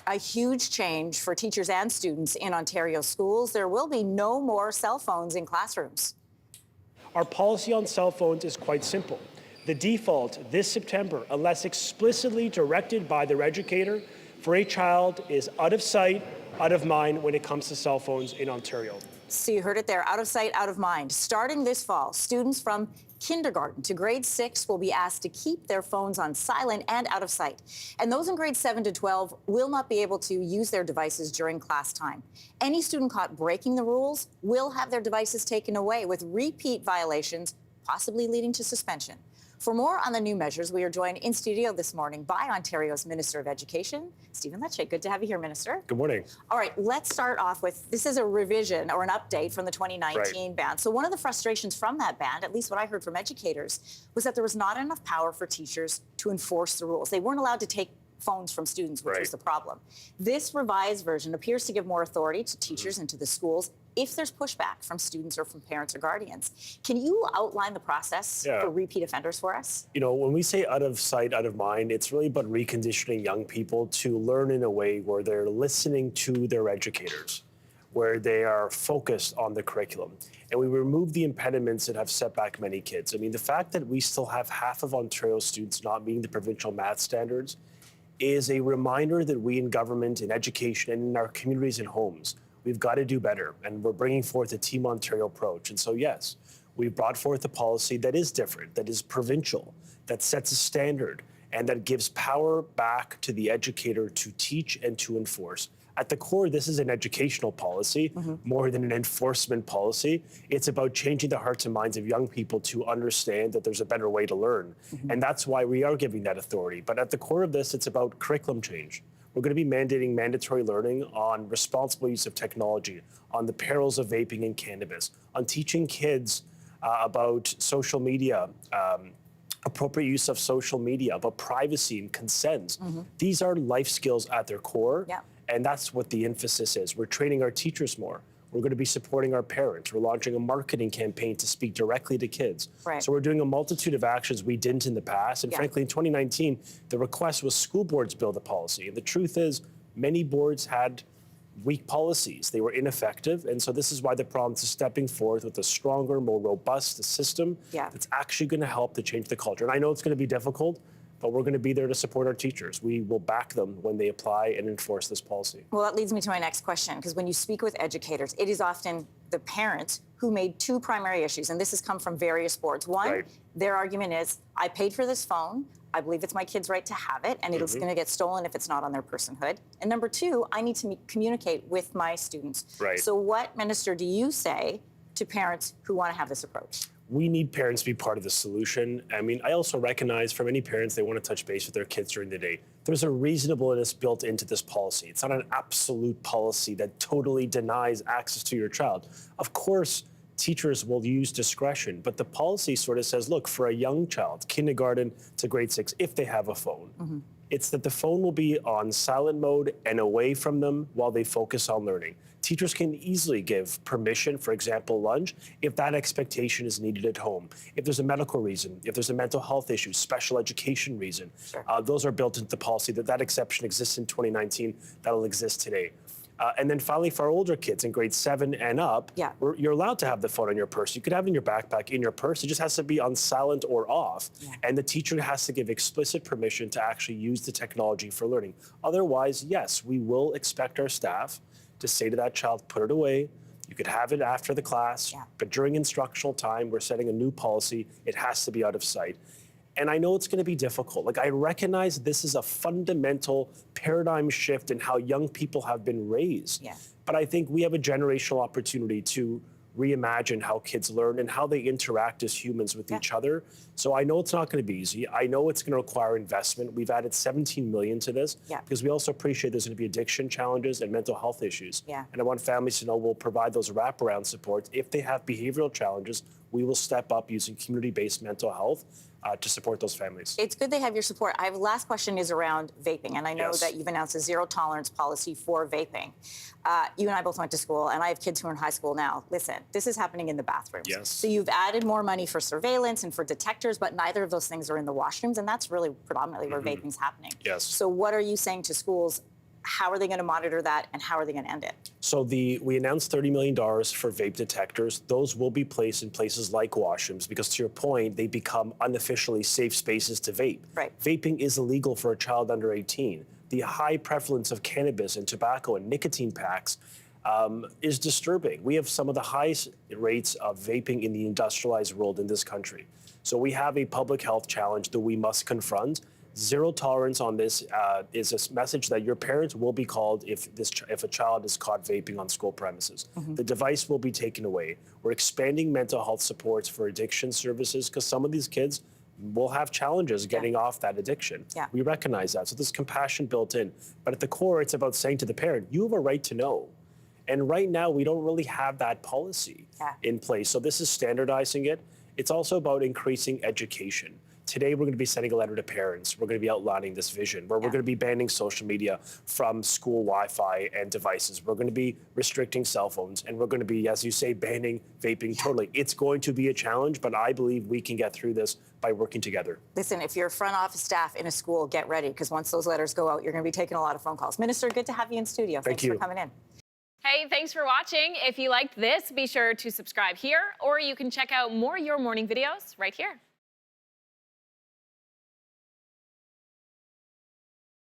A huge change for teachers and students in Ontario schools. There will be no more cell phones in classrooms. Our policy on cell phones is quite simple. The default this September, unless explicitly directed by their educator, for a child is out of sight, out of mind when it comes to cell phones in Ontario. So you heard it there, out of sight, out of mind. Starting this fall, students from kindergarten to grade 6 will be asked to keep their phones on silent and out of sight. And those in grades 7 to 12 will not be able to use their devices during class time. Any student caught breaking the rules will have their devices taken away, with repeat violations possibly leading to suspension. For more on the new measures, we are joined in studio this morning by Ontario's Minister of Education, Stephen Lecce. Good to have you here, Minister. Good morning. All right, let's start off with, this is a revision or an update from the 2019 ban. So one of the frustrations from that ban, at least what I heard from educators, was that there was not enough power for teachers to enforce the rules. They weren't allowed to take phones from students, which was the problem. This revised version appears to give more authority to teachers and to the schools if there's pushback from students or from parents or guardians. Can you outline the process for repeat offenders for us? You know, when we say out of sight, out of mind, it's really about reconditioning young people to learn in a way where they're listening to their educators, where they are focused on the curriculum. And we remove the impediments that have set back many kids. I mean, the fact that we still have half of Ontario students not meeting the provincial math standards is a reminder that we in government, in education, and in our communities and homes, we've got to do better. And we're bringing forth a Team Ontario approach. And so, yes, we've brought forth a policy that is different, that is provincial, that sets a standard, and that gives power back to the educator to teach and to enforce. At the core, this is an educational policy more than an enforcement policy. It's about changing the hearts and minds of young people to understand that there's a better way to learn. And that's why we are giving that authority. But at the core of this, it's about curriculum change. We're going to be mandating mandatory learning on responsible use of technology, on the perils of vaping and cannabis, on teaching kids about social media, appropriate use of social media, about privacy and consent. These are life skills at their core. And that's what the emphasis is. We're training our teachers more. We're going to be supporting our parents. We're launching a marketing campaign to speak directly to kids. So we're doing a multitude of actions we didn't in the past. And frankly, in 2019, the request was school boards build a policy. And the truth is, many boards had weak policies. They were ineffective. And so this is why the province is stepping forth with a stronger, more robust system that's actually going to help to change the culture. And I know it's going to be difficult, but we're going to be there to support our teachers. We will back them when they apply and enforce this policy. Well, that leads me to my next question, because when you speak with educators, it is often the parents who made two primary issues, and this has come from various boards. One, their argument is, I paid for this phone, I believe it's my kid's right to have it, and it's going to get stolen if it's not on their personhood. And number two, I need to communicate with my students. So what, Minister, do you say to parents who want to have this approach? We need parents to be part of the solution. I mean, I also recognize for many parents, they want to touch base with their kids during the day. There's a reasonableness built into this policy. It's not an absolute policy that totally denies access to your child. Of course, teachers will use discretion, but the policy sort of says, look, for a young child, kindergarten to grade 6, if they have a phone, it's that the phone will be on silent mode and away from them while they focus on learning. Teachers can easily give permission, for example, lunch, if that expectation is needed at home. If there's a medical reason, if there's a mental health issue, special education reason, those are built into the policy. That exception exists in 2019, that'll exist today. And then finally, for our older kids in grade 7 and up, you're allowed to have the phone on your purse. You could have it in your backpack, in your purse. It just has to be on silent or off. And the teacher has to give explicit permission to actually use the technology for learning. Otherwise, yes, we will expect our staff to say to that child, put it away. You could have it after the class, but during instructional time, we're setting a new policy. It has to be out of sight. And I know it's going to be difficult. Like, I recognize this is a fundamental paradigm shift in how young people have been raised. But I think we have a generational opportunity to reimagine how kids learn and how they interact as humans with each other. So I know it's not going to be easy. I know it's going to require investment. We've added 17 million to this because we also appreciate there's going to be addiction challenges and mental health issues. And I want families to know we'll provide those wraparound supports. If they have behavioral challenges, we will step up using community-based mental health to support those families. It's good they have your support. I have a last question is around vaping, and I know that you've announced a zero-tolerance policy for vaping. You and I both went to school, and I have kids who are in high school now. Listen, this is happening in the bathrooms. So you've added more money for surveillance and for detectors, but neither of those things are in the washrooms, and that's really predominantly where vaping's happening. So what are you saying to schools? How are they going to monitor that, and how are they going to end it? So we announced $30 million for vape detectors. Those will be placed in places like washrooms because, to your point, they become unofficially safe spaces to vape. Right. Vaping is illegal for a child under 18. The high prevalence of cannabis and tobacco and nicotine packs is disturbing. We have some of the highest rates of vaping in the industrialized world in this country. So we have a public health challenge that we must confront. Zero tolerance on this is a message that your parents will be called if a child is caught vaping on school premises. The device will be taken away. We're expanding mental health supports for addiction services because some of these kids will have challenges getting off that addiction. We recognize that. So there's compassion built in. But at the core, it's about saying to the parent, you have a right to know. And right now, we don't really have that policy in place. So this is standardizing it. It's also about increasing education. Today, we're going to be sending a letter to parents. We're going to be outlining this vision where we're going to be banning social media from school Wi-Fi and devices. We're going to be restricting cell phones, and we're going to be, as you say, banning vaping totally. It's going to be a challenge, but I believe we can get through this by working together. Listen, if you're front office staff in a school, get ready, because once those letters go out, you're going to be taking a lot of phone calls. Minister, good to have you in studio. Thanks for coming in. Hey, thanks for watching. If you liked this, be sure to subscribe here, or you can check out more Your Morning videos right here.